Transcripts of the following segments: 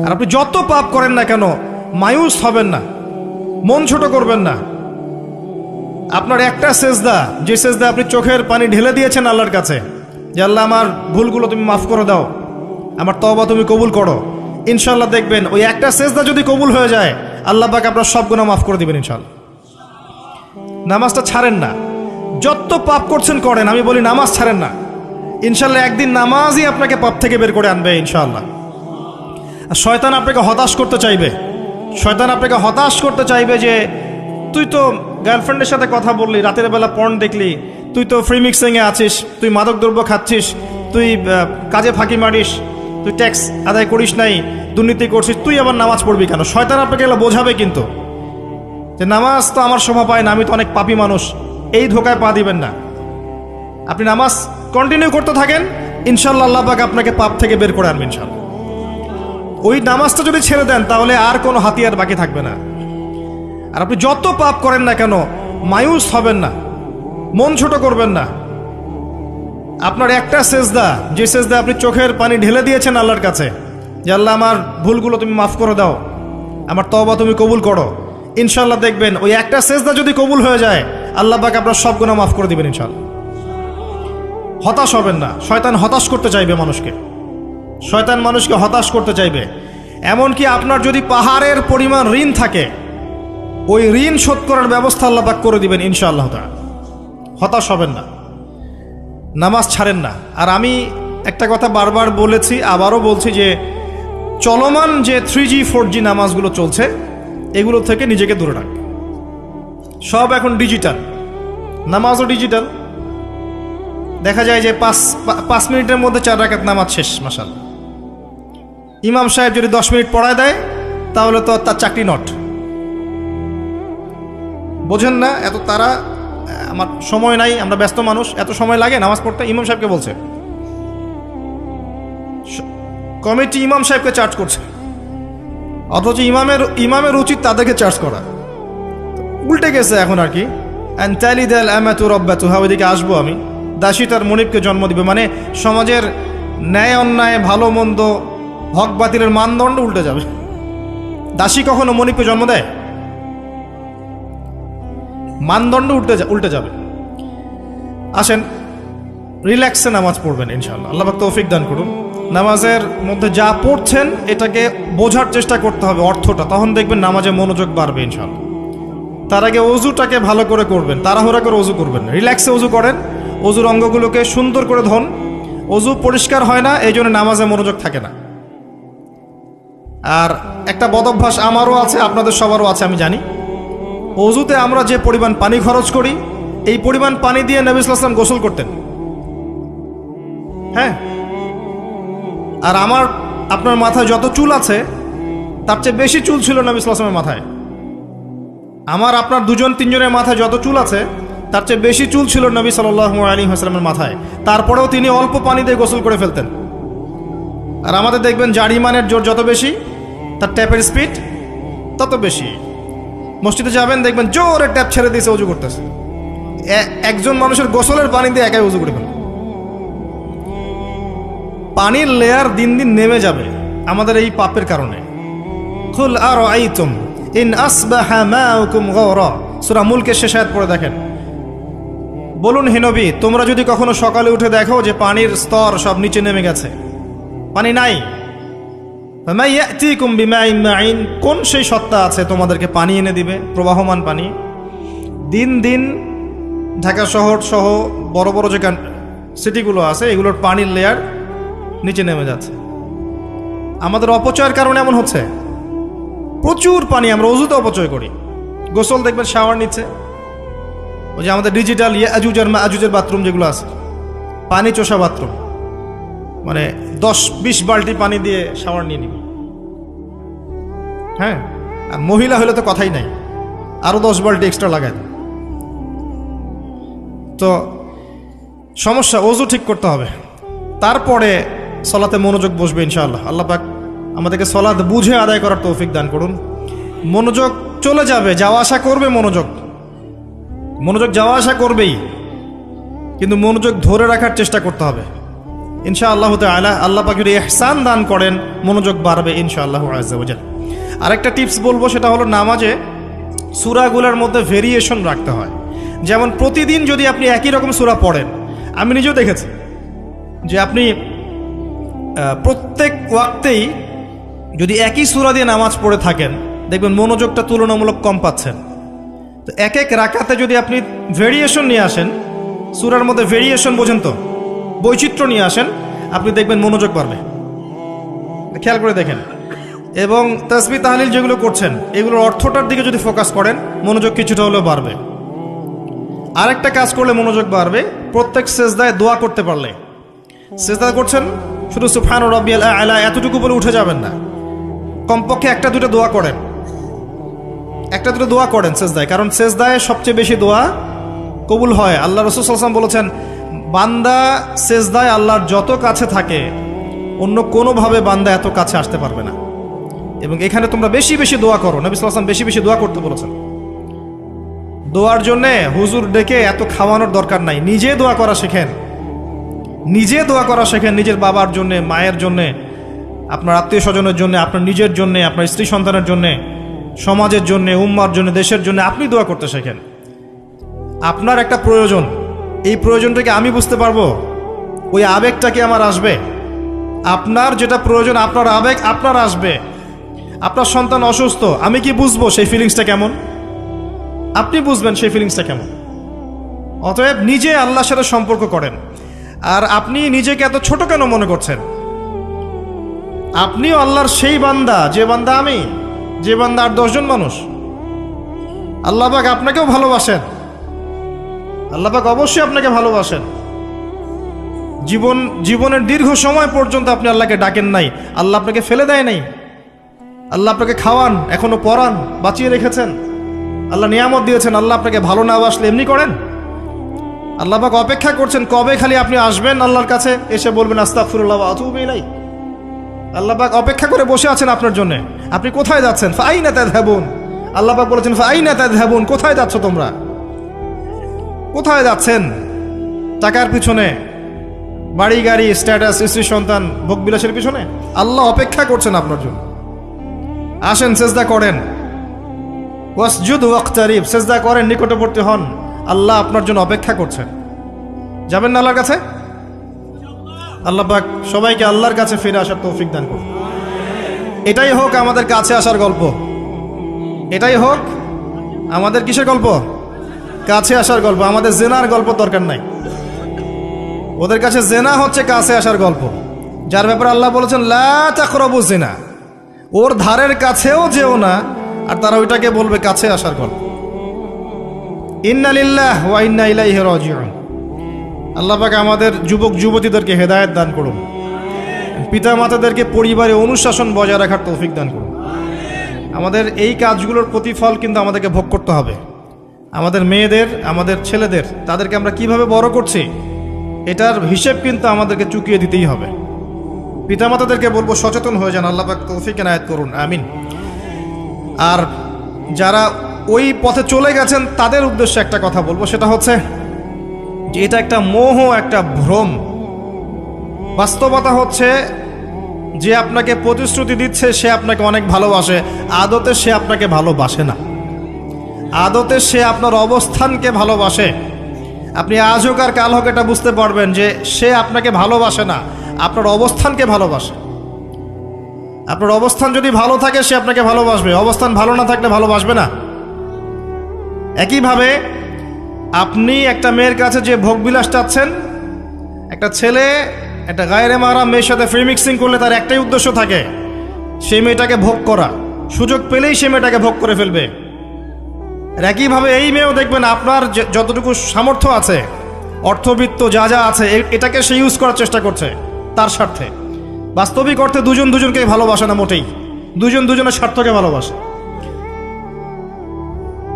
আর আপনি যত পাপ করেন না কেন মায়ুস হবেন না, মন ছোট করবেন না। আপনার একটা সেজদা, যে সেজদা আপনি চোখের পানি ঢেলে দিয়েছেন আল্লাহর কাছে, যে আল্লাহ আমার ভুলগুলো তুমি মাফ করে দাও, আমার তওবা তুমি কবুল করো, ইনশাল্লাহ দেখবেন ওই একটা সেজদা যদি কবুল হয়ে যায় আল্লাহ পাক আপনার সব গুনাহ মাফ করে দিবেন ইনশাল্লাহ। নামাজটা ছাড়েন না, যত পাপ করছেন করেন, আমি বলি নামাজ ছাড়েন না, ইনশাল্লাহ একদিন নামাজই আপনাকে পাপ থেকে বের করে আনবে ইনশাআল্লাহ। আর শয়তান আপনাকে হতাশ করতে চাইবে, শয়তান আপনাকে হতাশ করতে চাইবে যে তুই তো গার্লফ্রেন্ডের সাথে কথা বললি, রাতের বেলা পর্ন দেখলি, তুই তো ফ্রি মিক্সিংয়ে আছিস, তুই মাদক দ্রব্য খাচ্ছিস, তুই কাজে ফাঁকি মারিস, তুই ট্যাক্স আদায় করিস নাই, দুর্নীতি করছিস, তুই আবার নামাজ পড়বি কেন? শয়তান আপনাকে এগুলো বোঝাবে কিন্তু, যে নামাজ তো আমার শোভা পায় না, আমি তো অনেক পাপী মানুষ, এই ধোকায় পা দিবেন না। আপনি নামাজ কন্টিনিউ করতে থাকেন, ইনশাল্লাহ আল্লাহ পাক আপনাকে পাপ থেকে বের করে আনবেন ইনশাল্লাহ। ওই নামাজটা যদি ছেড়ে দেন তাহলে আর কোনো হাতিয়ার বাকি থাকবে না। আর আপনি যত পাপ করেন না কেন মায়ুস হবেন না, মন ছোট করবেন না। আপনার একটা সেজদা, যে সেজদা আপনি চোখের পানি ঢেলে দিয়েছেন আল্লাহর কাছে, যে আল্লাহ আমার ভুলগুলো তুমি মাফ করে দাও, আমার তওবা তুমি কবুল করো, ইনশাল্লাহ দেখবেন ওই একটা সেজদা যদি কবুল হয়ে যায় আল্লাহ পাক আপনার সব গুনাহ মাফ করে দিবেন ইনশাল্লাহ। হতাশ হবেন না, শয়তান হতাশ করতে চাইবে মানুষকে, শয়তান মানুষকে হতাশ করতে চাইবে। এমনকি আপনার যদি পাহাড়ের পরিমাণ ঋণ থাকে, ওই ঋণ শোধ করার ব্যবস্থা আল্লাহ পাক করে দিবেন ইনশাআল্লাহ তাআলা। হতাশ হবেন না, নামাজ ছাড়েন না। আর আমি একটা কথা বারবার বলেছি, আবারও বলছি, যে চলমান যে 3G 4G নামাজগুলো চলছে এগুলো থেকে নিজেকে দূরে রাখবে। সব এখন ডিজিটাল, নামাজও ডিজিটাল। দেখা যায় যে 5 মিনিটের মধ্যে 4 রাকাত নামাজ শেষ, মাশাআল্লাহ। ইমাম সাহেব যদি 10 মিনিট পড়ায় দেয় তাহলে তো তার চাকরি নট। বোঝেন না এত তারা, আমার সময় নাই, আমরা ব্যস্ত মানুষ, এত সময় লাগে নামাজ পড়তে? ইমাম সাহেবকে বলছে, কমিটি ইমাম সাহেবকে চার্জ করছে, অথচ ইমামের উচিত তাদেরকে চার্জ করা। উল্টে গেছে এখন আর কি। ওইদিকে আসবো আমি। দাসী তার মনিবকে জন্ম দিবে, মানে সমাজের ন্যায় অন্যায় ভালো মন্দ হক বাতিলের মানদণ্ড উল্টে যাবে। দাসী কখনো মনিবকে জন্ম দেয়? মানদণ্ড উল্টে যাবে। আসেন রিল্যাক্সে নামাজ পড়বেন ইনশাআল্লাহ, আল্লাহ পাক তৌফিক দান করুন। নামাজের মধ্যে যা পড়ছেন এটাকে বোঝার চেষ্টা করতে হবে অর্থটা, তখন দেখবেন নামাজে মনোযোগ বাড়বে ইনশাআল্লাহ। তার আগে অজুটাকে ভালো করে করবেন, তাড়াহুড়া করে অজু করবেন না, রিল্যাক্সে অজু করেন, অজুর অঙ্গগুলোকে সুন্দর করে ধন। অজু পরিষ্কার হয় না, এই জন্য নামাজে মনোযোগ থাকে না। আর একটা বদভ্যাস আমারও আছে, আপনাদের সবারও আছে আমি জানি, অজুতে আমরা যে পরিমাণ পানি খরচ করি, এই পরিমাণ পানি দিয়ে নবী সাল্লাল্লাহু আলাইহি ওয়াসাল্লাম গোসল করতেন। হ্যাঁ, আর আপনার মাথায় যত চুল আছে তার চেয়ে বেশি চুল ছিল নবী সাল্লাল্লাহু আলাইহি ওয়াসাল্লামের মাথায়। আপনার 2-3 জনের মাথায় যত চুল আছে তার চেয়ে বেশি চুল ছিল নবী সাল্লাল্লাহু আলাইহি ওয়াসাল্লামের মাথায়। তারপরেও তিনি অল্প পানি দিয়ে গোসল করে ফেলতেন। আর আমাদের দেখবেন যার ইমানের জোর যত বেশি, তার ট্যাপের স্পিড তত বেশি। মসজিদে যাবেন দেখবেন জোরে ট্যাপ ছেড়ে দিয়েছে, অজু করতেছে। একজন মানুষের গোসলের পানি দিয়ে একাই অজু করে ফেলে। পানির লেয়ার দিন দিন নেমে যাবে আমাদের এই পাপের কারণে। কুল আরাআইতুম ইন আসবাহা মাউকুম গাওরা, সূরা মুলকের শেষ আয়াত পড়ে দেখেন। বলুন হে নবী, তোমরা যদি কখনো সকালে উঠে দেখো যে পানির স্তর সব নিচে নেমে গেছে, পানি নাই, ফামা ইয়াতিকুম বিমাইন মাইন, কোন সেই সত্তা আছে তোমাদেরকে পানি এনে দিবে, প্রবাহমান পানি? দিন দিন ঢাকা শহর সহ বড় বড় যে সিটিগুলো আছে এগুলোর পানির লেয়ার নিচে নেমে যাচ্ছে। আমাদের অপচয়ের কারণে এমন হচ্ছে। প্রচুর পানি আমরা অজুতে অপচয় করি। গোসল দেখবেন শাওয়ার নিচ্ছে, ওই যে আমাদের ডিজিটাল ইয়াজুজ আর মাজুজের বাথরুম যেগুলো আছে, পানি চোষা বাথরুম, মানে 10-20 বালতি পানি দিয়ে শাওয়ার নিয়ে নিবি। হ্যাঁ, আর মহিলা হলে তো কথাই নাই, আরো 10 বালতি এক্সট্রা লাগায়। তো সমস্যা, অজু ঠিক করতে হবে, তারপরে সলাতে মনোযোগ বসবে ইনশাআল্লাহ। আল্লাহ পাক আমাদেরকে সলাত বুঝে আদায় করার তৌফিক দান করুন। মনোযোগ চলে যাবে, যাওয়া আসা করবে, মনোযোগ যাওয়া আসা করবেই, কিন্তু মনোযোগ ধরে রাখার চেষ্টা করতে হবে। ইনশাআল্লাহ তাআলা আল্লাহ পাক যদি ইহসান দান করেন মনোযোগ বাড়বে ইনশাআল্লাহ আযজা ওয়া জাল। আরেকটা টিপস বলবো, সেটা হলো নামাজে সূরাগুলোর মধ্যে ভেরিয়েশন রাখতে হয়। যেমন প্রতিদিন যদি আপনি একই রকম সূরা পড়েন, আমি নিজেও দেখেছি যে আপনি প্রত্যেক ওয়াক্তেই যদি একই সূরা দিয়ে নামাজ পড়ে থাকেন, দেখবেন মনোযোগটা তুলনামূলক কম পাচ্ছেন। তো এক এক রাকাতে যদি আপনি ভেরিয়েশন নিয়ে আসেন, সূরার মধ্যে ভেরিয়েশন বোঝেন তো, বৈচিত্র্য নিয়ে আসেন, আপনি দেখবেন মনোযোগ বাড়বে। খেয়াল করে দেখেন। এবং তাসবিহ তাহলিল যেগুলো করছেন এগুলোর অর্থটার দিকে যদি ফোকাস করেন, মনোযোগ কিছুটা হলেও বাড়বে। আরেকটা কাজ করলে মনোযোগ বাড়বে, প্রত্যেক সেজদায় দোয়া করতে পারলে। সেজদা করছেন, শুধু সুবহান রাব্বিয়াল আ'লা এতটুকু বলে উঠে যাবেন না, কমপক্ষে একটা দুটো দোয়া করেন, একটা দুটো দোয়া করেন সেজদায়। কারণ সেজদায় সবচেয়ে বেশি দোয়া কবুল হয়। আল্লাহ রাসূল সাল্লাল্লাহু আলাইহি ওয়াসাল্লাম বলেছেন, বান্দা সেজদায় আল্লাহর যত কাছে থাকে অন্য কোনোভাবে বান্দা এত কাছে আসতে পারবে না। এবং এখানে তোমরা বেশি বেশি দোয়া করো, নবী সাল্লাল্লাহু আলাইহি ওয়াসাল্লাম বেশি বেশি দোয়া করতে বলেছেন। দোয়ার জন্যে হুজুর ডেকে এত খাওয়ানোর দরকার নাই, নিজে দোয়া করা শেখেন, নিজে দোয়া করা শেখেন। নিজের বাবার জন্যে, মায়ের জন্যে, আপনার আত্মীয় স্বজনের জন্য, আপনার নিজের জন্যে, আপনার স্ত্রী সন্তানের জন্যে, সমাজের জন্যে, উম্মার জন্য, দেশের জন্য আপনি দোয়া করতে শেখেন। আপনার একটা প্রয়োজন, এই প্রয়োজনটাকে আমি বুঝতে পারবো, ওই আবেগটা কি আমার আসবে? আপনার যেটা প্রয়োজন, আপনার আবেগ আপনার আসবে। আপনার সন্তান অসুস্থ, আমি কি বুঝবো সেই ফিলিংসটা কেমন? আপনি বুঝবেন সেই ফিলিংসটা কেমন। অতএব নিজে আল্লাহর সাথে সম্পর্ক করেন। আর আপনি নিজেকে এত ছোট কেন মনে করছেন? আপনিও আল্লাহর সেই বান্দা, যে বান্দা আমি, যে বান্দা আর 10 জন মানুষ। আল্লাহ পাক আপনাকেও ভালোবাসেন, আল্লাহ পাক অবশ্যই আপনাকে ভালোবাসেন। জীবনের দীর্ঘ সময় পর্যন্ত আপনি আল্লাহকে ডাকেন নাই, আল্লাহ আপনাকে ফেলে দেয় নাই। আল্লাহ আপনাকে খাওয়ান, এখনো পরান, বাঁচিয়ে রেখেছেন, আল্লাহ নিয়ামত দিয়েছেন। আল্লাহ আপনাকে ভালো না বাসলে এমনি করেন? আল্লাহ পাক অপেক্ষা করছেন কবে খালি আপনি আসবেন আল্লাহর কাছে, এসে বলবেন আস্তাগফিরুল্লাহ ওয়া আতুবু ইলাইহি। আল্লাহ পাক অপেক্ষা করে বসে আছেন আপনার জন্য। আপনি কোথায় যাচ্ছেন? ফাআইনা তাযহাবুন। আল্লাহ পাক বলেছেন ফাআইনা তাযহাবুন, কোথায় যাচ্ছ তোমরা? কোথায় যাচ্ছেন? টাকার পিছনে, বাড়ি গাড়ি, স্ট্যাটাস, স্ত্রী সন্তান, ভোগবিলাসের পিছনে? আল্লাহ অপেক্ষা করছেন আপনার জন্য। আসেন, সেজদা করেন। ওয়াসজুদ ওয়াকতারিব, সেজদা করেন, নিকটবর্তী হন। আল্লাহ আপনার জন্য অপেক্ষা করছেন। যাবেন না আল্লাহর কাছে? আল্লাহ পাক সবাইকে আল্লাহর কাছে ফিরে আসার তৌফিক দান করুন। এটাই হোক আমাদের কাছে আসার গল্প, এটাই হোক আমাদের কিসের গল্প? কাছে আসার গল্প। আমাদের জেনার গল্প দরকার নাই। ওদের কাছে জেনা হচ্ছে কাছে আসার গল্প, যার ব্যাপারে আল্লাহ বলেছেন লা তাকরাবু জিনা, ওর ধারের কাছেও যেও না, আর তারা ওইটাকে বলবে কাছে আসার গল্প। ইন্না লিল্লাহ ওয়া ইন্না ইলাইহি রাজিউন। আল্লাহ পাক আমাদের যুবক যুবতীদেরকে হেদায়েত দান করুন, পিতা মাতাদেরকে পরিবারে অনুশাসন বজায় রাখার তৌফিক দান করুন। আমাদের এই কাজগুলোর প্রতিফল কিন্তু আমাদেরকে ভোগ করতে হবে। আমাদের মেয়েদের, আমাদের ছেলেদের, তাদেরকে আমরা কিভাবে বড় করছি এটার হিসেব কিন্তু আমাদেরকে চুকিয়ে দিতেই হবে। পিতামাতাদেরকে বলবো সচেতন হয়ে যান। আল্লাহ পাক তৌফিক এনায়েত করুন, আমিন। আর যারা ওই পথে চলে গেছেন তাদের উদ্দেশ্যে একটা কথা বলবো, সেটা হচ্ছে যে এটা একটা মোহ, একটা ভ্রম। বাস্তবতা হচ্ছে যে আপনাকে প্রতিশ্রুতি দিচ্ছে সে আপনাকে অনেক ভালোবাসে, আদতে সে আপনাকে ভালোবাসে না। আদতে সে আপনার অবস্থানকে ভালোবাসে। আপনি আজ হোক আর কাল হোক এটা বুঝতে পারবেন যে সে আপনাকে ভালোবাসে না, আপনার অবস্থানকে ভালোবাসে। আপনার অবস্থান যদি ভালো থাকে সে আপনাকে ভালোবাসবে, অবস্থান ভালো না থাকলে ভালোবাসবে না। একইভাবে আপনি একটা মেয়ের কাছে যে ভোগবিলাস চাচ্ছেন, একটা ছেলে একটা গায়রে মাহরাম মেয়ের সাথে ফ্রি মিক্সিং করলে তার একটাই উদ্দেশ্য থাকে, সেই মেয়েটাকে ভোগ করা। সুযোগ পেলেই সে মেয়েটাকে ভোগ করে ফেলবে। একইভাবে এই মেয়েও দেখবেন আপনার যতটুকু সামর্থ্য আছে, অর্থবিত্ত যা যা আছে, এটাকে সে ইউজ করার চেষ্টা করছে তার স্বার্থে। বাস্তবিক অর্থে দুজন দুজনকে ভালোবাসে না মোটেই, দুজন দুজনের স্বার্থকে ভালোবাসে।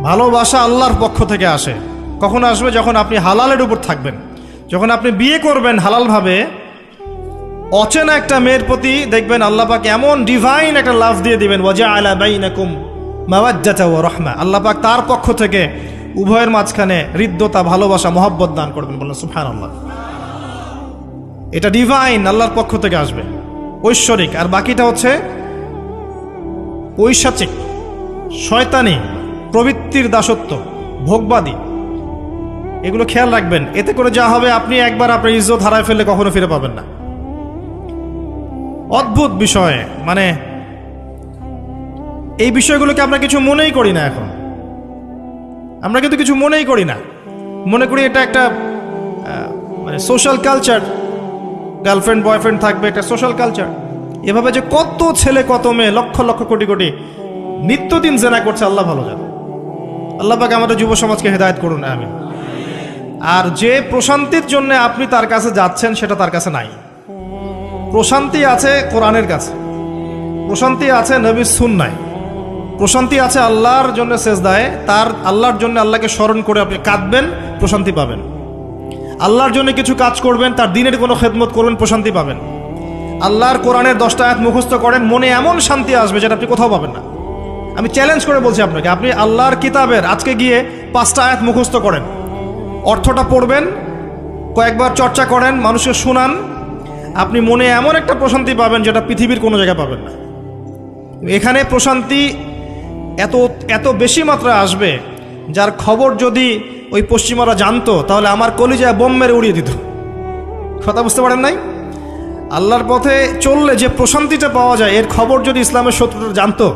ভালোবাসা আল্লাহর পক্ষ থেকে আসে। কখন আসবে? যখন আপনি হালালের উপর থাকবেন, যখন আপনি বিয়ে করবেন হালালভাবে। অচেনা একটা মেয়ের প্রতি দেখবেন আল্লাহ পাক এমন ডিভাইন একটা লাভ দিয়ে দিবেন, ওয়াজআলা বাইনাকুম মাওয়াজ্জাতা ওয়া রাহমা। আল্লাহ পাক তার পক্ষ থেকে উভয়ের মাঝখানে হৃদ্যতা, ভালোবাসা, মহব্বত দান করবেন। বলেন সুবহানাল্লাহ। এটা ডিভাইন, আল্লাহর পক্ষ থেকে আসবে, ঐশ্বরিক। আর বাকিটা হচ্ছে ঐশাচিক, শয়তানি, প্রবৃত্তির দাসত্ব, ভোগবাদী। এগুলো খেয়াল রাখবেন। এতে করে যা হবে, আপনি একবার আপনার ইজ্জত হারায় ফেললে কখনো ফিরে পাবেন না। অদ্ভুত বিষয়, মানে এই বিষয়গুলোকে আমরা কিছু মনেই করি না। এখন আমরা কিন্তু কিছু মনেই করি না, মনে করি এটা একটা মানে সোশ্যাল কালচার, গার্লফ্রেন্ড বয়ফ্রেন্ড থাকবে, এটা সোশ্যাল কালচার। এভাবে যে কত ছেলে কত মেয়ে, লক্ষ লক্ষ কোটি কোটি নিত্যদিন জেনা করছে, আল্লাহ ভালো জানে। আল্লাহ পাক আমাদের যুব সমাজকে হেদায়েত করুন, আমিন। আর যে প্রশান্তির জন্য আপনি তার কাছে যাচ্ছেন, সেটা তার কাছে নাই। প্রশান্তি আছে কোরআনের কাছে, প্রশান্তি আছে নবীর সুন্নায়, প্রশান্তি আছে আল্লাহর জন্য সেজদায়। তার আল্লাহর জন্য আল্লাহকে স্মরণ করে আপনি কাঁদবেন, প্রশান্তি পাবেন। আল্লাহর জন্য কিছু কাজ করবেন, তার দিনের কোনো খেদমত করবেন, প্রশান্তি পাবেন। আল্লাহর কোরআনের 10টা আয়াত মুখস্থ করেন, মনে এমন শান্তি আসবে যেটা আপনি কোথাও পাবেন না। আমি চ্যালেঞ্জ করে বলছি আপনাকে, আপনি আল্লাহর কিতাবের আজকে গিয়ে 5টা আয়াত মুখস্থ করেন, অর্থটা পড়বেন, কয়েকবার চর্চা করেন, মানুষকে শোনান, আপনি মনে এমন একটা প্রশান্তি পাবেন যেটা পৃথিবীর কোনো জায়গায় পাবেন না। এখানে প্রশান্তি এত এত বেশি মাত্রা আসবে, যার খবর যদি ওই পশ্চিমারা জানতো, তাহলে আমার কলিজায় বোম মেরে উড়িয়ে দিত। কথা বুঝতে পারেন নাই? আল্লাহর পথে চললে যে প্রশান্তিটা পাওয়া যায়, এর খবর যদি ইসলামের শত্রুরা জানতো,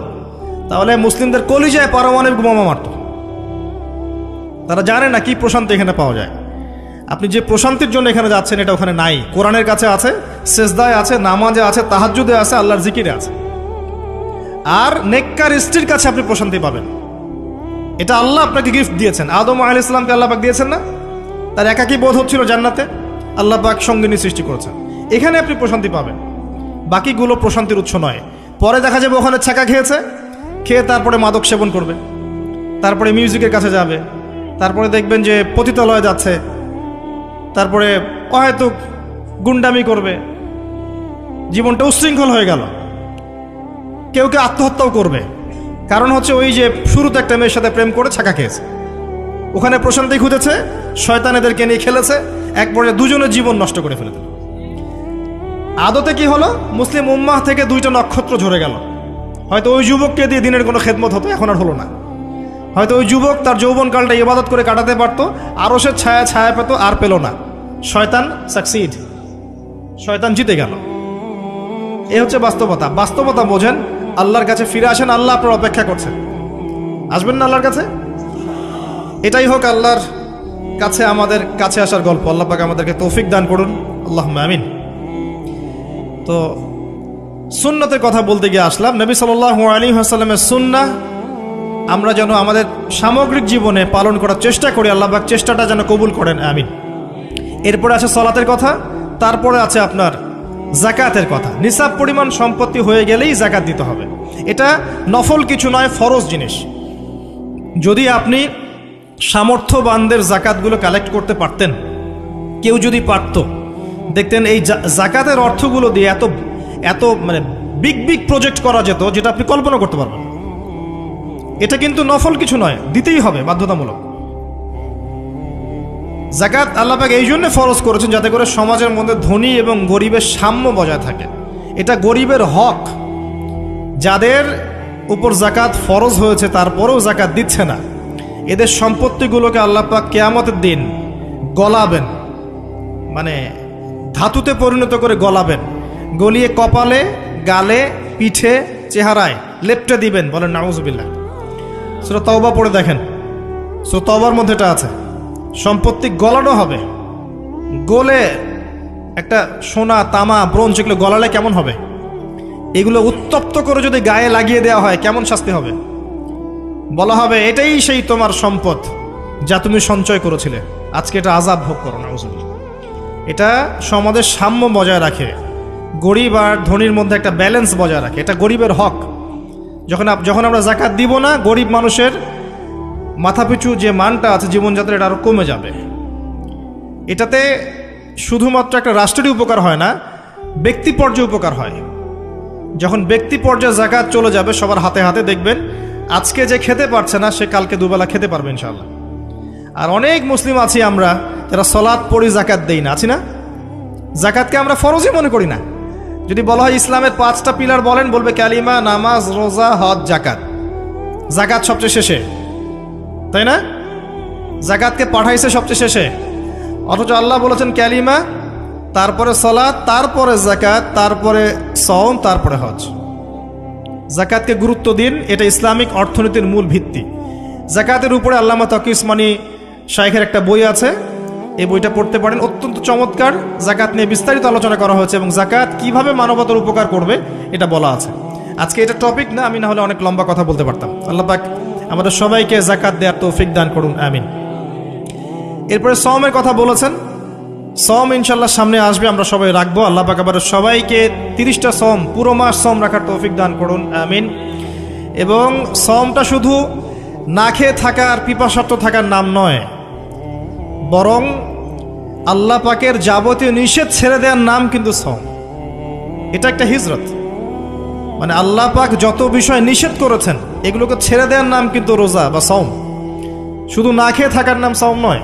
তাহলে মুসলিমদের কলিজায় পারমাণবিক বোমা মারত। তারা জানে না কি প্রশান্তি এখানে পাওয়া যায়। আপনি যে প্রশান্তির জন্য এখানে যাচ্ছেন, এটা ওখানে নাই। কোরআনের কাছে আছে, সেজদায় আছে, নামাজে আছে, তাহাজ্জুদে আছে, আল্লাহর জিকিরে আছে। আর নেককার স্ত্রীর কাছে আপনি প্রশান্তি পাবেন। এটা আল্লাহ আপনাকে গিফট দিয়েছেন। আদম আলাইহিস সালামকে আল্লাহ পাক দিয়েছেন না? তার একাকী বোধ হচ্ছিল জান্নাতে, আল্লাহ পাক সঙ্গিনী সৃষ্টি করেছেন। এখানে আপনি প্রশান্তি পাবেন, বাকিগুলো প্রশান্তির উৎস নয়। পরে দেখা যাবে ওখানে ছাকা খেয়েছে, খেয়ে তারপরে মাদক সেবন করবে, তারপরে মিউজিকের কাছে যাবে, তারপরে দেখবেন যে পতিতালয়ে যাচ্ছে, তারপরে হয়তো গুন্ডামি করবে, জীবনটা উচ্ছৃঙ্খল হয়ে গেল। কেউ কেউ আত্মহত্যাও করবে, কারণ হচ্ছে ওই যে শুরুতে একটা মেয়ের সাথে প্রেম করে ছাকা খেয়েছে, ওখানে প্রশান্তি খুঁজেছে, শয়তান এদেরকে নিয়ে খেলেছে, এক পর্যায়ে দুজনের জীবন নষ্ট করে ফেলে দিল। আদতে কি হলো? মুসলিম উম্মাহ থেকে 2টা নক্ষত্র ঝরে গেল। হয়তো ওই যুবককে দিয়ে দিনের কোনো খেদমত হতো, এখন আর হলো না। হয়তো ওই যুবক তার যৌবনকালটা ইবাদত করে কাটাতে পারত, আরও সে ছায়া পেত, আর পেল না। শয়তান সাকসিড, শয়তান জিতে গেল। এ হচ্ছে বাস্তবতা। বাস্তবতা বোঝেন, আল্লাহর কাছে ফিরে আসেন, আল্লাহ আপনার অপেক্ষা করছেন। আসবেন না আল্লাহর কাছে? এটাই হোক আল্লাহর কাছে আমাদের কাছে আসার গল্প। আল্লাহ পাক আমাদেরকে তৌফিক দান করুন, আল্লাহুম্মা আমিন। তো সুন্নতের কথা বলতে গিয়ে আসলাম। নবী সাল্লাল্লাহু আলাইহি ওয়াসাল্লামের সুন্নাহ আমরা যেন আমাদের সামগ্রিক জীবনে পালন করার চেষ্টা করি, আল্লাহ পাক চেষ্টাটা যেন কবুল করেন, আমিন। এরপরে আছে সালাতের কথা, তারপরে আছে আপনার যাকাতের কথা। নিসাব পরিমাণ সম্পত্তি হয়ে গেলেই যাকাত দিতে হবে। এটা নফল কিছু নয়, ফরজ জিনিস। যদি আপনি সামর্থ্যবানদের যাকাতগুলো কালেক্ট করতে পারতেন, কেউ যদি পারত, দেখতেন এই যাকাতের অর্থগুলো দিয়ে এত এত মানে বিগ বিগ প্রজেক্ট করা যেত, যেটা আপনি কল্পনা করতে পারবেন। এটা কিন্তু নফল কিছু নয়, দিতেই হবে, বাধ্যতামূলক। যাকাত আল্লাহ পাক এই জন্য ফরজ করেছেন, যাতে করে সমাজের মধ্যে ধনী এবং গরিবের সাম্য বজায় থাকে। এটা গরিবের হক। যাদের উপর যাকাত ফরজ হয়েছে তারপরেও যাকাত দিচ্ছে না, এদের সম্পত্তিগুলোকে আল্লাহ পাক কিয়ামতের দিন গলাবেন, মানে ধাতুতে পরিণত করে গলাবেন, গলিয়ে কপালে, গালে, পিঠে, চেহারায় লেপটে দিবেন। বলেন নাউজুবিল্লাহ। সূরা তাওবা পড়ে দেখেন, সূরা তাওবার মধ্যে এটা আছে। সম্পত্তি গলানো হবে, গলে একটা সোনা, তামা, ব্রোঞ্জ, এগুলো গলালে কেমন হবে? এগুলো উত্তপ্ত করে যদি গায়ে লাগিয়ে দেওয়া হয়, কেমন শাস্তি হবে? বলা হবে এটাই সেই তোমার সম্পদ যা তুমি সঞ্চয় করেছিলে, আজকে এটা আযাব ভোগ করো। নাউজুবিল্লাহ। এটা সমাজের সাম্য বজায় রাখে, গরিব আর ধনীর মধ্যে একটা ব্যালেন্স বজায় রাখে। এটা গরিবের হক। যখন আমরা যাকাত দিব না, গরিব মানুষের মাথাপিছু যে মানটা আছে জীবনযাত্রা, এটা আরও কমে যাবে। এটাতে শুধুমাত্র একটা রাষ্ট্রেরই উপকার হয় না, ব্যক্তি পর্যায়ে উপকার হয়। যখন ব্যক্তি পর্যায়ে যাকাত চলে যাবে সবার হাতে হাতে, দেখবেন আজকে যে খেতে পারছে না, সে কালকে দুবেলা খেতে পারবে ইনশাআল্লাহ। আর অনেক মুসলিম আছি আমরা যারা সালাত পড়ি, যাকাত দেই না, আছি না? জাকাতকে আমরা ফরজই মনে করি না। যদি বলা হয় ইসলামের 5টা পিলার বলেন, বলবে কালিমা, নামাজ, রোজা, হজ, জাকাত। জাকাত সবচেয়ে শেষে, তাই না? জাকাতকে পাঠাইছে সবচেয়ে শেষে, অথচ আল্লাহ বলেছেন কালিমা, তারপরে সালাত, তারপরে জাকাত, তারপরে সওম, তারপরে হজ। জাকাতকে গুরুত্ব দিন, এটা ইসলামিক অর্থনীতির মূল ভিত্তি। জাকাতের উপরে আল্লামা তকি উসমানী শাইখের একটা বই আছে, এই বইটা পড়তে পারেন, অত্যন্ত চমৎকার। জাকাত নিয়ে বিস্তারিত আলোচনা করা হয়েছে এবং জাকাত কিভাবে মানবতার উপকার করবে এটা বলা আছে। আজকে এটা টপিক না, আমি না হলে অনেক লম্বা কথা বলতে পারতাম। আল্লাহ পাক আমাদের সবাইকে জাকাত দেওয়ার তৌফিক দান করুন, আমিন। এরপরে সওমের কথা বলেছেন, সওম ইনশাল্লাহ সামনে আসবে, আমরা সবাই রাখবো। আল্লাহ পাক আমাদের সবাইকে 30টা সওম, পুরো মাস সওম রাখার তৌফিক দান করুন, আমিন। এবং সওমটা শুধু না খেয়ে থাকার, পিপাসার্থ থাকার নাম নয়, বরং আল্লাহ পাকের যাবতীয় নিষেধ ছেড়ে দেওয়ার নাম কিন্তু সওম। এটা একটা হিজরত, মানে আল্লাহ পাক যত বিষয় নিষেধ করেছেন এগুলোকে ছেড়ে দেওয়ার নাম কিন্তু রোজা বা সওম। শুধু না খেয়ে থাকার নাম সওম নয়।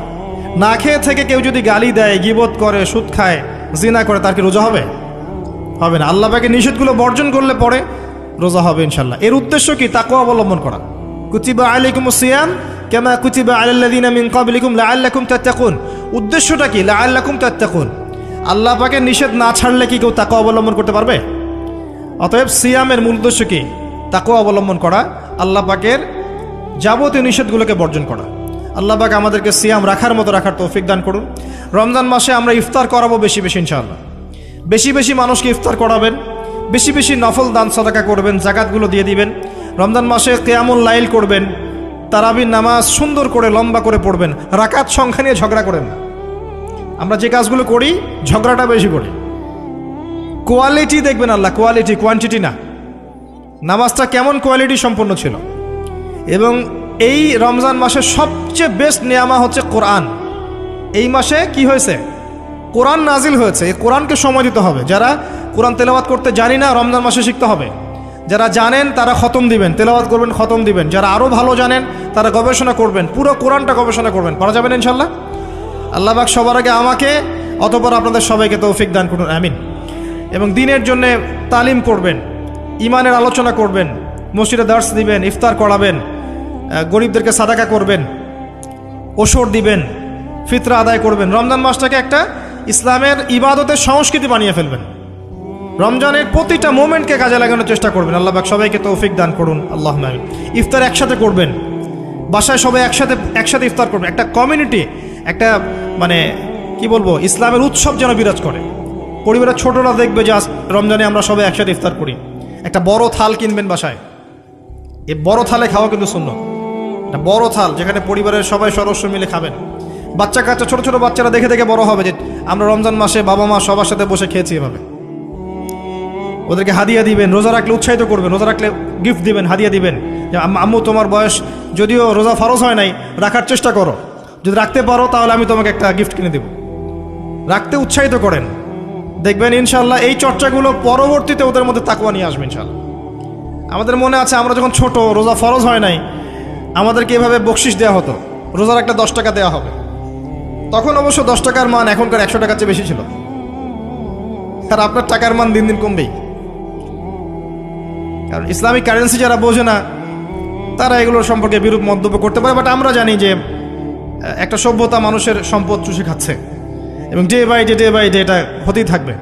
না খেয়ে থেকে কেউ যদি গালি দেয়, গীবত করে, সুদ খায়, জিনা করে, তার কি রোজা হবে? হবে না। আল্লাহ পাকের নিষেধগুলো বর্জন করলে পরে রোজা হবে ইনশাল্লাহ। এর উদ্দেশ্য কি? তাকওয়া অবলম্বন করা। কুতিবা আলাইকুমুস সিয়াম কামা কুতিবা আলাল্লাযিনা মিন ক্বাবলিকুম লাআল্লাকুম তাত্তাকুন। উদ্দেশ্যটা কি? লাআল্লাকুম তাত্তাকুন। আল্লাহ পাকের নিষেধ না ছাড়লে কি কেউ তাকওয়া অবলম্বন করতে পারবে? অতএব সিয়ামের মূল উদ্দেশ্য কি? তাকওয়া অবলম্বন করা, আল্লাহ পাকের যাবতীয় নিষেধগুলোকে বর্জন করা। আল্লাহ পাক আমাদেরকে সিয়াম রাখার মতো রাখার তৌফিক দান করুন। রমজান মাসে আমরা ইফতার করাবো বেশি বেশি ইনশাআল্লাহ। বেশি বেশি মানুষকে ইফতার করাবেন, বেশি বেশি নফল দান সাদাকা করবেন, জাকাতগুলো দিয়ে দিবেন। রমজান মাসে কিয়ামুল লাইল করবেন, তারাবির নামাজ সুন্দর করে লম্বা করে পড়বেন। রাকাত সংখ্যা নিয়ে ঝগড়া করেন না। আমরা যে কাজগুলো করি ঝগড়াটা বেশি করি। কোয়ালিটি দেখবেন আল্লাহ, কোয়ালিটি, কোয়ান্টিটি না। নামাজটা কেমন কোয়ালিটি সম্পন্ন ছিল। এবং এই রমজান মাসে সবচেয়ে বেস্ট নিয়ামা হচ্ছে কোরআন। এই মাসে কি হয়েছে? কোরআন নাজিল হয়েছে। এই কোরআনকে সময় দিতে হবে। যারা কোরআন তেলাওয়াত করতে জানি না, রমজান মাসে শিখতে হবে। যারা জানেন তারা খতম দিবেন, তেলাওয়াত করবেন, খতম দিবেন। যারা আরও ভালো জানেন তারা গবেষণা করবেন, পুরো কোরআনটা গবেষণা করবেন। পারা যাবেন ইনশাল্লাহ। আল্লাহ পাক সবার আগে আমাকে, অতঃপর আপনাদের সবাইকে তৌফিক দান করুন, আমিন। এবং দিনের জন্য তালিম করবেন, ইমানের আলোচনা করবেন, মসজিদে দার্স দিবেন, ইফতার করাবেন, গরিবদেরকে সাদাকা করবেন, ওসর দিবেন, ফিতরা আদায় করবেন। রমজান মাসটাকে একটা ইসলামের ইবাদতের সংস্কৃতি বানিয়ে ফেলবেন। রমজানের প্রতিটা মোমেন্টকে কাজে লাগানোর চেষ্টা করবেন। আল্লাহ পাক সবাইকে তৌফিক দান করুন, আল্লাহুম্মা আমিন। ইফতার একসাথে করবেন, বাসায় সবাই একসাথে ইফতার করবেন। একটা কমিউনিটি, একটা মানে কি বলবো, ইসলামের উৎসব যেন বিরাজ করে। পরিবারের ছোটরা দেখবে যে রমজানে আমরা সবাই একসাথে ইফতার করি। একটা বড় থাল কিনবেন বাসায়, এই বড় থালে খাওয়া কিন্তু সুন্নাত। একটা বড় থাল যেখানে পরিবারের সবাই সদস্য মিলে খাবেন। বাচ্চা কাচ্চা, ছোট ছোট বাচ্চারা দেখে দেখে বড় হবে যে আমরা রমজান মাসে বাবা মা সবার সাথে বসে খেয়েছি এভাবে। ওদেরকে হাদিয়া দিবেন, রোজা রাখলে উৎসাহিত করবেন, রোজা রাখলে গিফট দিবেন, হাদিয়া দিবেন যে আম্মু তোমার বয়স যদিও রোজা ফরজ হয় নাই, রাখার চেষ্টা করো, যদি রাখতে পারো তাহলে আমি তোমাকে একটা গিফট কিনে দেব। রাখতে উৎসাহিত করেন, দেখবেন ইনশাল্লাহ এই চর্চাগুলো পরবর্তীতে ওদের মধ্যে তাকওয়া নিয়ে আসবে ইনশাল্লাহ। আমাদের মনে আছে আমরা যখন ছোট, রোজা ফরজ হয় নাই, আমাদেরকে এভাবে বকশিস দেওয়া হতো, রোজা রাখলে 10 টাকা দেওয়া হবে। তখন অবশ্য 10 টাকার মান এখনকার 100 টাকার চেয়ে বেশি ছিল। আর আপনার টাকার মান দিন দিন কমবেই, কারণ ইসলামিক কারেন্সি যারা বোঝে না তারা এগুলোর সম্পর্কে বিরূপ মন্তব্য করতে পারে। বাট আমরা জানি যে একটা সভ্যতা মানুষের সম্পদ চুষে খাচ্ছে এবং ডে বাই ডে এটা হতেই থাকবে।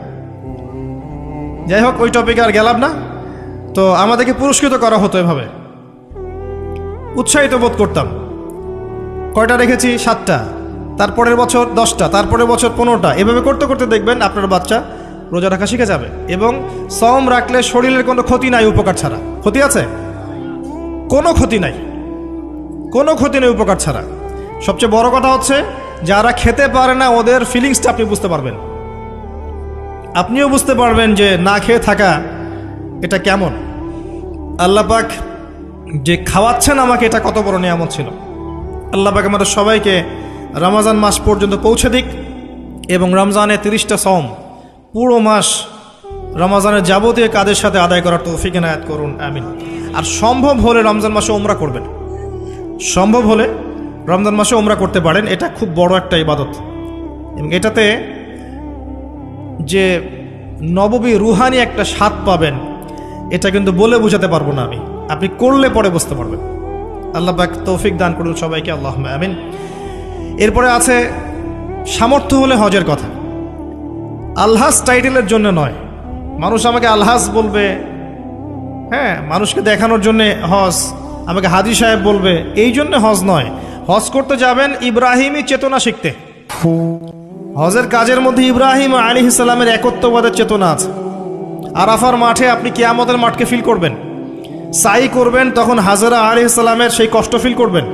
যাই হোক, ওই টপিকে আর গেলাম না। তো আমাদেরকে পুরস্কৃত করা হতো এভাবে, উৎসাহিত বোধ করতাম। কয়টা রেখেছি? 7টা, তারপরের বছর 10টা, তারপরের বছর 15টা। এভাবে করতে করতে দেখবেন আপনার বাচ্চা রোজা রাখা শিখে যাবে। এবং সওম রাখলে শরীরের কোনো ক্ষতি নাই, উপকার ছাড়া। ক্ষতি আছে? কোনো ক্ষতি নাই, কোনো ক্ষতি নেই উপকার ছাড়া। সবচেয়ে বড় কথা হচ্ছে যারা খেতে পারে না ওদের ফিলিংসটা আপনি বুঝতে পারবেন। আপনিও বুঝতে পারবেন যে না খেয়ে থাকা এটা কেমন। আল্লাহ পাক যে খাওয়াচ্ছেন আমাকে, এটা কত বড় নিয়ামত ছিল। আল্লাহ পাক আমাদের সবাইকে রমজান মাস পর্যন্ত পৌঁছে দিক এবং রমজানে 30টা সওম পুরো মাস রমজানের যাবতীয় কাজের সাথে আদায় করার তৌফিক এনায়েত করুন, আমিন। আর সম্ভব হলে রমজান মাসে উমরা করবেন। সম্ভব হলে রমজান মাসে উমরা করতে পারেন, এটা খুব বড় একটা ইবাদত এবং এটাতে যে নববী রুহানি একটা স্বাদ পাবেন, এটা কিন্তু বলে বোঝাতে পারবো না আমি, আপনি করলে পরে বুঝতে পারবেন। আল্লাহ পাক তৌফিক দান করুন সবাইকে, আল্লাহুম্মা আমিন। এরপরে আছে সামর্থ্য হলে হজের কথা। আলহাজ টাইটেলের জন্য নয়, মানুষ আমাকে আলহাজ বলবে, হ্যাঁ, মানুষকে দেখানোর জন্য হজ, আমাকে হাজী সাহেব বলবে, এই জন্য হজ নয়। হজ করতে যাবেন ইব্রাহিমী চেতনা শিখতে। হজের কাজের মধ্যে ইব্রাহিম আলাইহিস সালামের একত্ববাদের চেতনা আছে। আরাফার মাঠে আপনি কিয়ামতের মাঠকে ফিল করবেন, সাই করবেন, তখন হাজরা আলাইহিস সালামের সেই কষ্ট ফিল করবেন।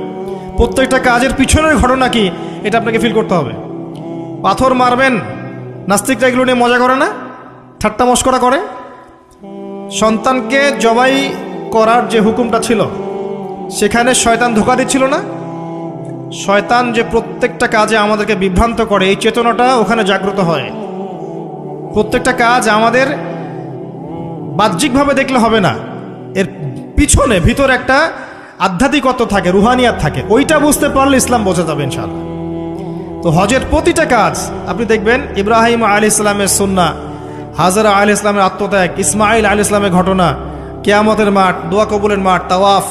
প্রত্যেকটা কাজের পিছনের ঘটনা কি এটা আপনাকে ফিল করতে হবে। পাথর মারবেন, নাস্তিকরা এগুলো নিয়ে মজা করে না, ঠাট্টা মশকরা করে। সন্তানকে জবাই করার যে হুকুমটা ছিল, সেখানে শয়তান ধোঁকা দিচ্ছিল না? শয়তান যে প্রত্যেকটা কাজে আমাদেরকে বিভ্রান্ত করে, এই চেতনাটা ওখানে জাগ্রত হয়। প্রত্যেকটা কাজ আমাদের বাহ্যিকভাবে দেখলে হবে না, এর পিছনে ভিতরে একটা আধ্যাত্মিকত্ব থাকে, রুহানিয়াত থাকে, ওইটা বুঝতে পারলে ইসলাম বোঝা যাবে ইনশাআল্লাহ। তো হজের প্রতিটা কাজ আপনি দেখবেন ইব্রাহিম আলাইহিস সালামের সুন্নাহ, হাজরা আলাইহিস সালামের আত্মত্যাগ, ইসমাইল আলাইহিস সালামের ঘটনা, কিয়ামতের মাঠ, দোয়া কবুলের মাঠ, তাওয়াফ,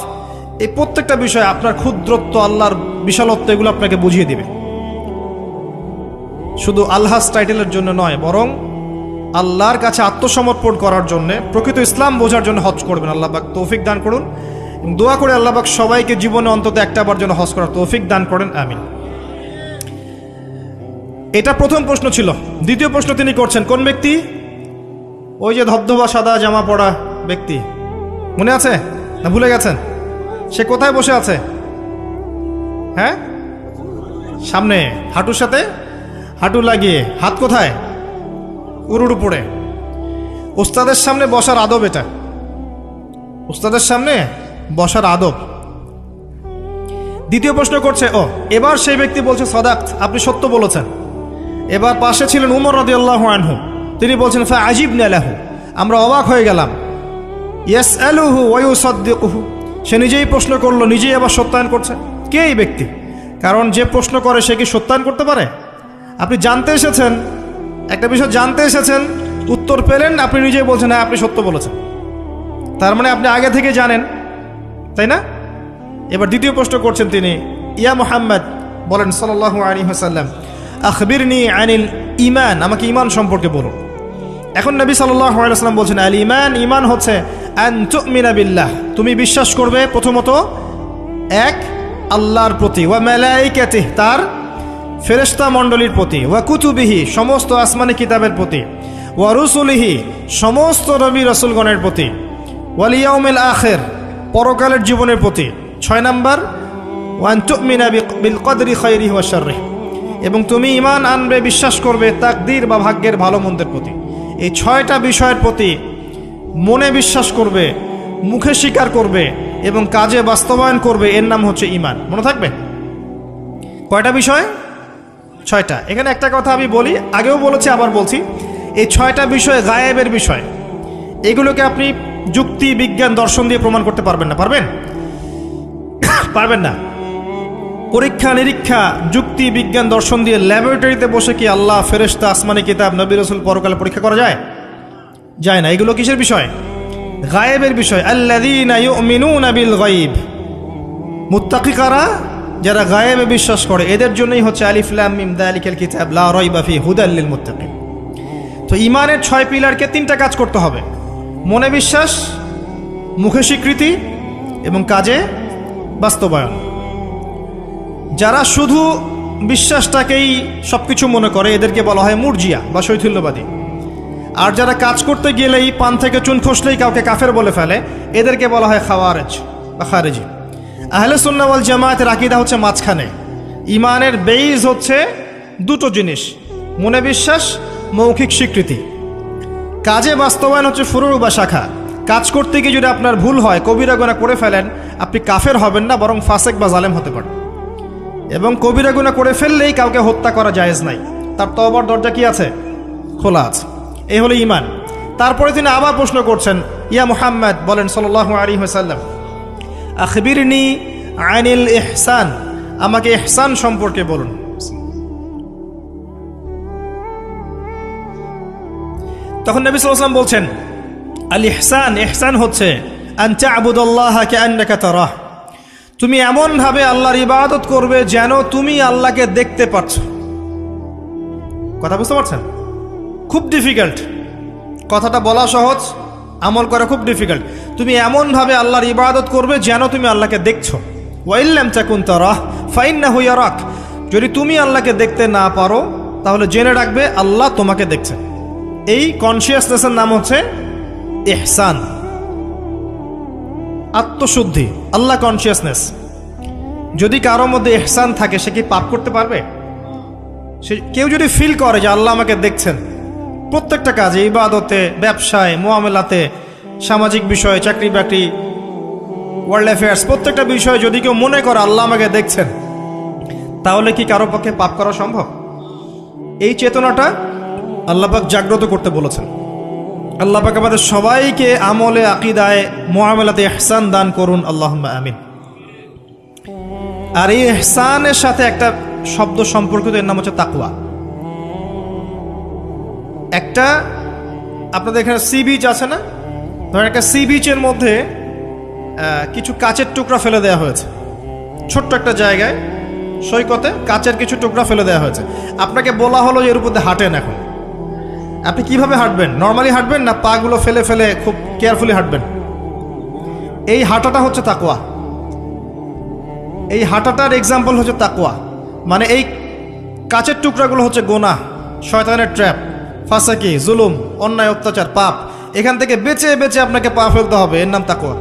এই প্রত্যেকটা বিষয় আপনার ক্ষুদ্রত্ব, আল্লাহর বিশালত্ব, এগুলো আপনাকে বুঝিয়ে দিবে। শুধু আলহাজ টাইটেলের জন্য নয়, বরং আল্লাহর কাছে আত্মসমর্পণ করার জন্য, প্রকৃত ইসলাম বোঝার জন্য হজ করবেন। আল্লাহ পাক তৌফিক দান করুন। দোয়া করে আল্লাহ পাক সবাইকে জীবনে অন্তত একটাবার জন্য হজ করার তৌফিক দান করেন, আমিন। এটা প্রথম প্রশ্ন ছিল। দ্বিতীয় প্রশ্ন তিনি করছেন, কোন ব্যক্তি? ওই যে ধবধবা সাদা জামা পরা ব্যক্তি, মনে আছে না ভুলে গেছেন? সে কোথায় বসে আছে? হ্যাঁ, সামনে, হাঁটুর সাথে হাঁটু লাগিয়ে, হাত কোথায়? উরুর উপরে। উস্তাদের সামনে বসার আদব এটা, উস্তাদের সামনে বসার আদব। দ্বিতীয় প্রশ্ন করছে, ও এবার সেই ব্যক্তি বলছে সাদাক্ত, আপনি সত্য বলেছেন। এবার পাশে ছিলেন উমর রাদিয়াল্লাহু আনহু, তিনি বলছেন ফাআজিবনা লাহু, আমরা অবাক হয়ে গেলাম। ইয়াসআলুহু ওয়া ইউসাদ্দিকুহু, সে নিজেই প্রশ্ন করলো, নিজেই আবার সত্যায়ন করছে। কে এই ব্যক্তি? কারণ যে প্রশ্ন করে সে কি সত্যায়ন করতে পারে? আপনি জানতে এসেছেন, একটা বিষয় জানতে এসেছেন, উত্তর পেলেন, আপনি নিজেই বলছেন হ্যাঁ আপনি সত্য বলেছেন, তার মানে আপনি আগে থেকে জানেন, তাই না? এবার দ্বিতীয় প্রশ্ন করছেন তিনি, ইয়া মুহাম্মদ, বলেন সাল্লাল্লাহু আলাইহি ওয়াসাল্লাম, আখবিরনি আনিল ঈমান, আমাকে ঈমান সম্পর্কে বলুন। এখন নবী সাল্লাল্লাহু আলাইহি ওয়াসাল্লাম বলছেন, আল ঈমান, ঈমান হচ্ছে আন তুমিনা বিল্লাহ, তুমি বিশ্বাস করবে প্রথমত এক আল্লাহর প্রতি, ওয়া মালাইকাতিহি, তার ফেরেশতা মণ্ডলীর প্রতি, ওয়া কুতুবিহি, সমস্ত আসমানি কিতাবের প্রতি, ওয়া রুসুলিহি, সমস্ত নবী রাসূলগণের প্রতি, ওয়াল ইয়াউমিল আখির, পরকালের জীবনের প্রতি। 6 নাম্বার, ওয়া আন তুমিনা বিল কদরি খায়রিহি ওয়া শাররিহি, এবং তুমি ঈমান আনবে, বিশ্বাস করবে তাকদীর বা ভাগ্যের ভালো মন্দের প্রতি। এই 6টা বিষয়ের প্রতি মনে বিশ্বাস করবে, মুখে স্বীকার করবে এবং কাজে বাস্তবায়ন করবে, এর নাম হচ্ছে ঈমান। মনে থাকবে কয়টা বিষয়? 6টা। এখানে একটা কথা আমি বলি, আগেও বলেছি আবার বলছি, এই 6টা বিষয় গায়েবের বিষয়, এগুলোকে আপনি যুক্তি, বিজ্ঞান, দর্শন দিয়ে প্রমাণ করতে পারবেন না। পারবেন? পারবেন না। পরীক্ষা নিরীক্ষা, যুক্তি, বিজ্ঞান, দর্শন দিয়ে ল্যাবরেটরিতে বসে কি আল্লাহ, ফেরেশতা, আসমানি কিতাব, নবী রাসূল, পরকালে পরীক্ষা করা যায়? যায় না। এগুলো কিসের বিষয়? গায়েবের বিষয়। আল্লাযীনা ইউমিনুনা বিল গায়ব, মুত্তাকি কারা? যারা গায়েবে বিশ্বাস করে, এদের জন্যই হচ্ছে আলিফ লাম মিম যালিকাল কিতাব লা রাইবা ফিহি হুদাল লিল মুত্তাকিন। তো ঈমানের 6 পিলারকে 3টা কাজ করতে হবে, মনে বিশ্বাস, মুখে স্বীকৃতি এবং কাজে বাস্তবায়ন। যারা শুধু বিশ্বাসটাকেই সবকিছু মনে করে, এদেরকে বলা হয় মুরজিয়া বা শৈথিল্যবাদী। আর যারা কাজ করতে গেলেই পান থেকে চুন খসলেই কাউকে কাফের বলে ফেলে, এদেরকে বলা হয় খাওয়ারেজ বা খারেজি। আহলে সুন্নাহ ওয়াল জামায়াতের আকীদা হচ্ছে মাঝখানে। ঈমানের বেইজ হচ্ছে দুটো জিনিস, মনে বিশ্বাস, মৌখিক স্বীকৃতি। কাজে বাস্তবায়ন হচ্ছে ফুরু বা শাখা। কাজ করতে গিয়ে যদি আপনার ভুল হয়, কবিরা গুনাহ করে ফেলেন, আপনি কাফের হবেন না, বরং ফাসেক বা জালেম হতে পারেন। এবং কবিরা গুনাহ করে ফেললেই কাউকে হত্যা করা জায়েজ নাই, তার তওবার দরজা কি আছে? খোলা আছে। এই হলো ঈমান। তারপরে তিনি আবার প্রশ্ন করছেন, ইয়া মুহাম্মদ, বলেন সাল্লাল্লাহু আলাইহি ওয়াসাল্লাম, আখবিরনি আনিল ইহসান, আমাকে ইহসান সম্পর্কে বলুন। তখন নবী সাল্লাল্লাহু আলাইহি ওয়াসাল্লাম বলছেন, আল ইহসান, ইহসান হচ্ছে আন তা'বুদাল্লাহা কাআন্নাকা তারাহ, তুমি এমনভাবে আল্লাহর ইবাদত করবে যেন তুমি আল্লাহকে দেখতে পাচ্ছ। কথা বুঝতে পারছেন? খুব ডিফিকাল্ট, কথাটা বলা সহজ, আমল করা খুব ডিফিকাল্ট। তুমি এমনভাবে আল্লাহর ইবাদত করবে যেন তুমি আল্লাহকে দেখছো। ওয়া ইল্লাম তাকুন তারাহ ফাইন্নাহু ইয়ারাক, যদি তুমি আল্লাহকে দেখতে না পারো তাহলে জেনে রাখবে আল্লাহ তোমাকে দেখছেন। এই কনসিয়াসনেসের নাম হচ্ছে ইহসান, আত্মশুদ্ধি, আল্লাহ কনসিয়াসনেস। যদি কারোর মধ্যে ইহসান থাকে সে কি পাপ করতে পারবে? সে কেউ যদি ফিল করে যে আল্লাহ আমাকে দেখছেন প্রত্যেকটা কাজে, ইবাদতে, ব্যবসায়, মুআমালাতে, সামাজিক বিষয়ে, চাকরি বাকরি, ওয়ার্ল্ড অ্যাফেয়ার্স, প্রত্যেকটা বিষয়ে যদি কেউ মনে করে আল্লাহ আমাকে দেখছেন, তাহলে কি কারো পক্ষে পাপ করা সম্ভব? এই চেতনাটা আল্লাহ পাক জাগ্রত করতে বলেছেন। আল্লাহ পাক আমাদের সবাইকে আমলে, আকীদায়, মুআমালাতে ইহসান দান করুন, আল্লাহুম্মা আমিন। আর এই ইহসানের সাথে একটা শব্দ সম্পর্কিত, এর নাম হচ্ছে তাকওয়া। একটা আপনাদের এখানে সি বিচ আছে না? ধরেন একটা সি বিচের মধ্যে কিছু কাচের টুকরা ফেলে দেওয়া হয়েছে, ছোট্ট একটা জায়গায় সৈকতে কাচের কিছু টুকরা ফেলে দেওয়া হয়েছে। আপনাকে বলা হলো যে এর উপর দিয়ে হাঁটেন। এখন আপনি কিভাবে হাঁটবেন? নর্মালি হাঁটবেন না পাগুলো ফেলে ফেলে খুব কেয়ারফুলি হাঁটবেন? এই হাঁটাটা হচ্ছে তাকওয়া। এই হাঁটাটার এক্সাম্পল হচ্ছে তাকওয়া। মানে এই কাচের টুকরাগুলো হচ্ছে গুনাহ, শয়তানের ট্র্যাপ, ফাসাকি, জুলুম, অন্যায়, অত্যাচার, পাপ। এখান থেকে বেঁচে বেঁচে আপনাকে পা ফেলতে হবে, এর নাম তাকওয়া।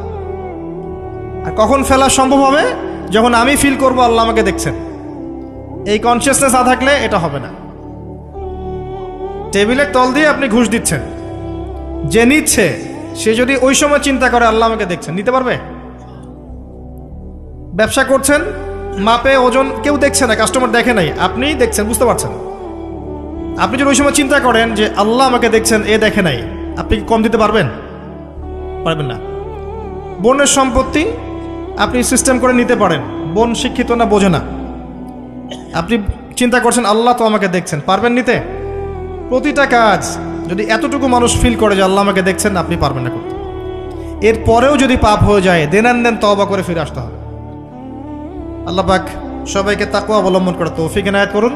আর কখন ফেলা সম্ভব হবে? যখন আমি ফিল করব আল্লাহ আমাকে দেখছেন। এই কনসিয়াসনেস না থাকলে এটা হবে না। টেবিলের তল দিয়ে আপনি ঘুষ দিচ্ছেন, যে নিচ্ছে সে যদি ওই সময় চিন্তা করে আল্লাহ আমাকে দেখছেন, নিতে পারবে? ব্যবসা করছেন, মাপে ওজন কেউ দেখছে না, কাস্টমার দেখে নাই, আপনিই দেখছেন, বুঝতে পারছেন। আপনি যদি ওই সময় চিন্তা করেন যে আল্লাহ আমাকে দেখছেন, এ দেখে নাই, আপনি কি কম দিতে পারবেন? পারবেন না। বোনের সম্পত্তি আপনি সিস্টেম করে নিতে পারেন, বোন শিক্ষিত না, বোঝে না, আপনি চিন্তা করছেন আল্লাহ তো আমাকে দেখছেন, পারবেন নিতে? প্রতিটা কাজ যদি এতটুকু মানুষ ফিল করে যে আল্লাহ আমাকে দেখছেন, আপনি পারবেন না করতে। এরপরেও যদি পাপ হয়ে যায়, দেন তওবা করে ফিরে আসতে হবে। আল্লাহ পাক সবাইকে তাকওয়া অবলম্বন করে তৌফিক এনায়েত করুন।